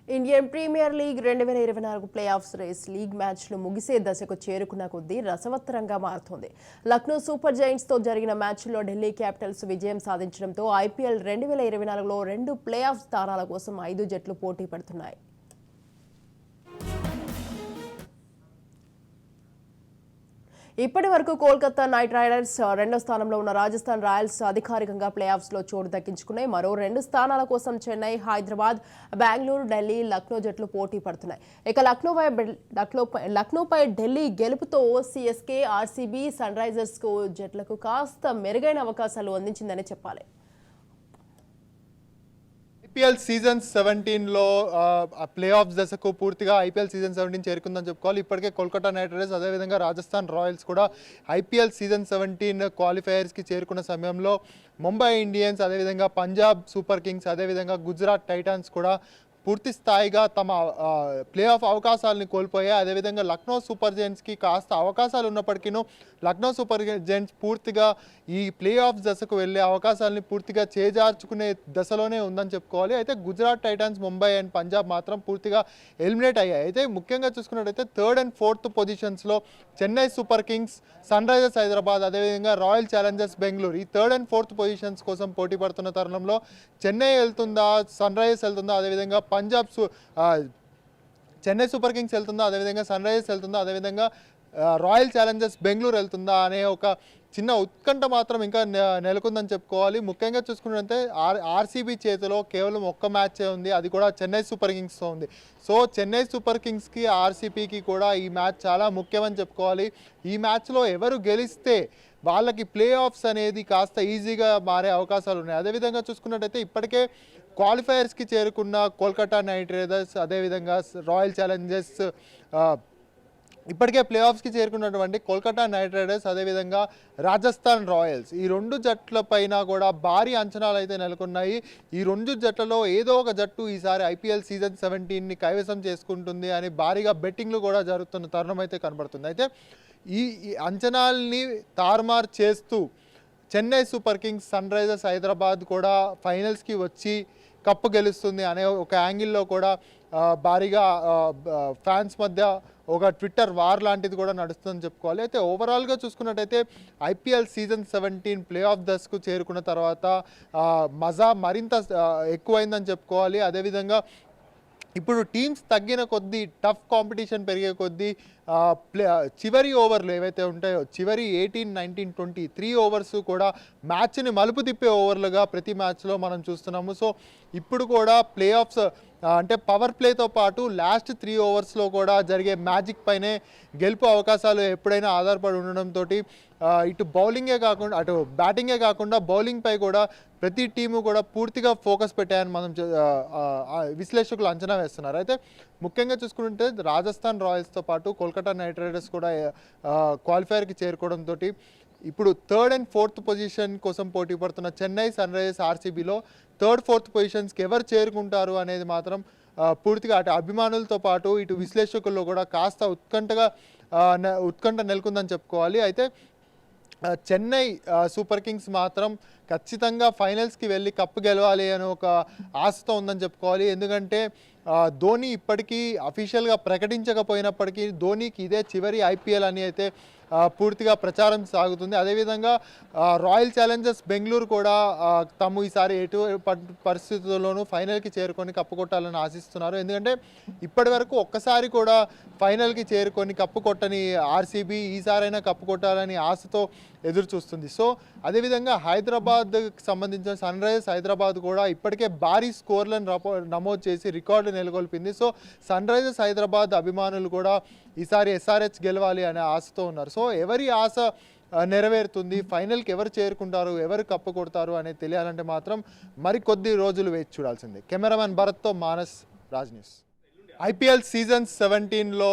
Indian Premier League 2024 play offs race league మ్యాచ్లు ముగిసే దశకు చేరుకున్న కొద్దీ రసవత్తరంగా మారుతోంది. లక్నో సూపర్ జైంట్స్తో జరిగిన మ్యాచ్లో ఢిల్లీ క్యాపిటల్స్ విజయం సాధించడంతో ఐపీఎల్ 2024లో 2 ప్లే ఆఫ్ స్థానాల కోసం 5 జట్లు పోటీ పడుతున్నాయి. ఇప్పటి వరకు కోల్కతా నైట్ రైడర్స్ రెండో స్థానంలో ఉన్న రాజస్థాన్ రాయల్స్ అధికారికంగా ప్లే ఆఫ్స్లో చోటు దక్కించుకున్నాయి. మరో 2 స్థానాల కోసం చెన్నై, హైదరాబాద్, బెంగళూరు, ఢిల్లీ, లక్నో జట్లు పోటీ పడుతున్నాయి. ఇక లక్నోపై ఢిల్లీ గెలుపుతో సిఎస్కే, ఆర్సీబీ, సన్ రైజర్స్ జట్లకు కాస్త మెరుగైన అవకాశాలు అందించిందని చెప్పాలి. ఐపీఎల్ సీజన్ 17లో ప్లే ఆఫ్స్ దశకు పూర్తిగా ఐపీఎల్ సీజన్ 17 చేరుకుందని చెప్పుకోవాలి. ఇప్పటికే కోల్కతా నైట్ రైడర్స్ అదేవిధంగా రాజస్థాన్ రాయల్స్ కూడా ఐపీఎల్ సీజన్ 17 క్వాలిఫైయర్స్కి చేరుకున్న సమయంలో ముంబై ఇండియన్స్, అదేవిధంగా పంజాబ్ సూపర్ కింగ్స్, అదేవిధంగా గుజరాత్ టైటాన్స్ కూడా పూర్తి స్థాయిగా తమ ప్లే ఆఫ్ అవకాశాలను కోల్పోయాయి. అదేవిధంగా లక్నో సూపర్ జైంట్స్కి కాస్త అవకాశాలు ఉన్నప్పటికీ లక్నో సూపర్ జైంట్స్ పూర్తిగా ఈ ప్లే ఆఫ్ దశకు వెళ్ళే అవకాశాలని పూర్తిగా చేజార్చుకునే దశలోనే ఉందని చెప్పుకోవాలి. అయితే గుజరాత్ టైటాన్స్, ముంబై అండ్ పంజాబ్ మాత్రం పూర్తిగా ఎలిమినేట్ అయ్యాయి. అయితే ముఖ్యంగా చూసుకున్నట్టయితే 3rd and 4th పొజిషన్స్లో Chennai Super Kings, Sunrisers Hyderabad, అదేవిధంగా రాయల్ ఛాలెంజర్స్ బెంగళూరు ఈ 3rd and 4th పొజిషన్స్ కోసం పోటీ పడుతున్న తరుణంలో చెన్నై వెళ్తుందా, సన్ రైజర్స్ వెళ్తుందా, అదేవిధంగా పంజాబ్ చెన్నై సూపర్ కింగ్స్ వెళ్తుందా, అదేవిధంగా సన్ రైజర్స్ వెళ్తుందా, అదేవిధంగా రాయల్ ఛాలెంజర్స్ బెంగళూరు వెళ్తుందా అనే ఒక చిన్న ఉత్కంఠ మాత్రం ఇంకా నెలకొందని చెప్పుకోవాలి. ముఖ్యంగా చూసుకున్నట్లయితే ఆర్సీబీ చేతిలో కేవలం ఒక్క మ్యాచే ఉంది, అది కూడా చెన్నై సూపర్ కింగ్స్తో ఉంది. సో చెన్నై సూపర్ కింగ్స్కి, ఆర్సీబీకి కూడా ఈ మ్యాచ్ చాలా ముఖ్యమని చెప్పుకోవాలి. ఈ మ్యాచ్లో ఎవరు గెలిస్తే వాళ్ళకి ప్లే ఆఫ్స్ అనేది కాస్త ఈజీగా మారే అవకాశాలు ఉన్నాయి. అదేవిధంగా చూసుకున్నట్టయితే ఇప్పటికే క్వాలిఫైయర్స్కి చేరుకున్న కోల్కతా నైట్ రైడర్స్, అదేవిధంగా రాయల్ ఛాలెంజర్స్, ఇప్పటికే ప్లే ఆఫ్స్కి చేరుకున్నటువంటి కోల్కతా నైట్ రైడర్స్, అదేవిధంగా రాజస్థాన్ రాయల్స్ ఈ 2 జట్ల పైన కూడా భారీ అంచనాలు అయితే నెలకొన్నాయి. ఈ 2 జట్లలో ఏదో ఒక జట్టు ఈసారి ఐపీఎల్ సీజన్ 17ని కైవసం చేసుకుంటుంది అని భారీగా బెట్టింగ్లు కూడా జరుగుతున్న తరుణం అయితే కనబడుతుంది. అయితే ఈ అంచనాల్ని తారుమారు చేస్తూ Chennai Super Kings, Sunrisers Hyderabad కూడా ఫైనల్స్కి వచ్చి కప్పు గెలుస్తుంది అనే ఒక యాంగిల్లో కూడా భారీగా ఫ్యాన్స్ మధ్య ఒక ట్విట్టర్ వార్ లాంటిది కూడా నడుస్తుందని చెప్పుకోవాలి. అయితే ఓవరాల్గా చూసుకున్నట్టయితే ఐపీఎల్ సీజన్ 17 ప్లే ఆఫ్ దశకు చేరుకున్న తర్వాత మజా మరింత ఎక్కువైందని చెప్పుకోవాలి. అదేవిధంగా ఇప్పుడు టీమ్స్ తగ్గిన కొద్దీ, టఫ్ కాంపిటీషన్ పెరిగే కొద్దీ చివరి ఓవర్లు ఏవైతే ఉంటాయో, చివరి 18, 19, 20 3 ఓవర్స్ కూడా మ్యాచ్ని మలుపు తిప్పే ఓవర్లుగా ప్రతి మ్యాచ్లో మనం చూస్తున్నాము. సో ఇప్పుడు కూడా ప్లే ఆఫ్స్ అంటే పవర్ ప్లేతో పాటు లాస్ట్ 3 ఓవర్స్లో కూడా జరిగే మ్యాజిక్ పైనే గెలుపు అవకాశాలు ఎప్పుడైనా ఆధారపడి ఉండడంతో ఇటు బౌలింగే కాకుండా అటు బ్యాటింగే కాకుండా బౌలింగ్పై కూడా ప్రతి టీము కూడా పూర్తిగా ఫోకస్ పెట్టాయని మనం విశ్లేషకులు అంచనా వేస్తున్నారు. అయితే ముఖ్యంగా చూసుకుంటే రాజస్థాన్ రాయల్స్తో పాటు కోల్కతా నైట్ రైడర్స్ కూడా క్వాలిఫైయర్కి చేరుకోవడంతో ఇప్పుడు 3rd and 4th పొజిషన్ కోసం పోటీ పడుతున్న చెన్నై, సన్ రైజర్స్, ఆర్సీబీలో 3rd, 4th పొజిషన్స్కి ఎవరు చేరుకుంటారు అనేది మాత్రం పూర్తిగా అటు అభిమానులతో పాటు ఇటు విశ్లేషకుల్లో కూడా కాస్త ఉత్కంఠ నెలకొందని చెప్పుకోవాలి. అయితే చెన్నై సూపర్ కింగ్స్ మాత్రం ఖచ్చితంగా ఫైనల్స్కి వెళ్ళి కప్పు గెలవాలి అని ఒక ఆశతో ఉందని చెప్పుకోవాలి. ఎందుకంటే ధోని ఇప్పటికీ అఫీషియల్గా ప్రకటించకపోయినప్పటికీ ధోనికి ఇదే చివరి ఐపీఎల్ అని అయితే పూర్తిగా ప్రచారం సాగుతుంది. అదేవిధంగా రాయల్ ఛాలెంజర్స్ బెంగళూరు కూడా తాము ఈసారి ఎటు పరిస్థితుల్లోనూ ఫైనల్కి చేరుకొని కప్పు కొట్టాలని ఆశిస్తున్నారు. ఎందుకంటే ఇప్పటి వరకు ఒక్కసారి కూడా ఫైనల్కి చేరుకొని కప్పు కొట్టని ఆర్సీబీ ఈసారైనా కప్పు కొట్టాలని ఆశతో ఎదురు చూస్తుంది. సో అదేవిధంగా హైదరాబాద్కి సంబంధించిన సన్ రైజర్స్ హైదరాబాద్ కూడా ఇప్పటికే భారీ స్కోర్లను నమోదు చేసి రికార్డు నెలకొల్పింది. సో సన్ రైజర్స్ హైదరాబాద్ అభిమానులు కూడా ఈసారి ఎస్ఆర్హెచ్ గెలవాలి అనే ఆశతో ఉన్నారు. సో ఎవరి ఆశ నెరవేరుతుంది, ఫైనల్కి ఎవరు చేరుకుంటారు, ఎవరు కప్పు కొడతారు అనేది తెలియాలంటే మాత్రం మరికొద్ది రోజులు వేచి చూడాల్సిందే. కెమెరామెన్ భరత్తో Manas, Raj news. IPL season 17లో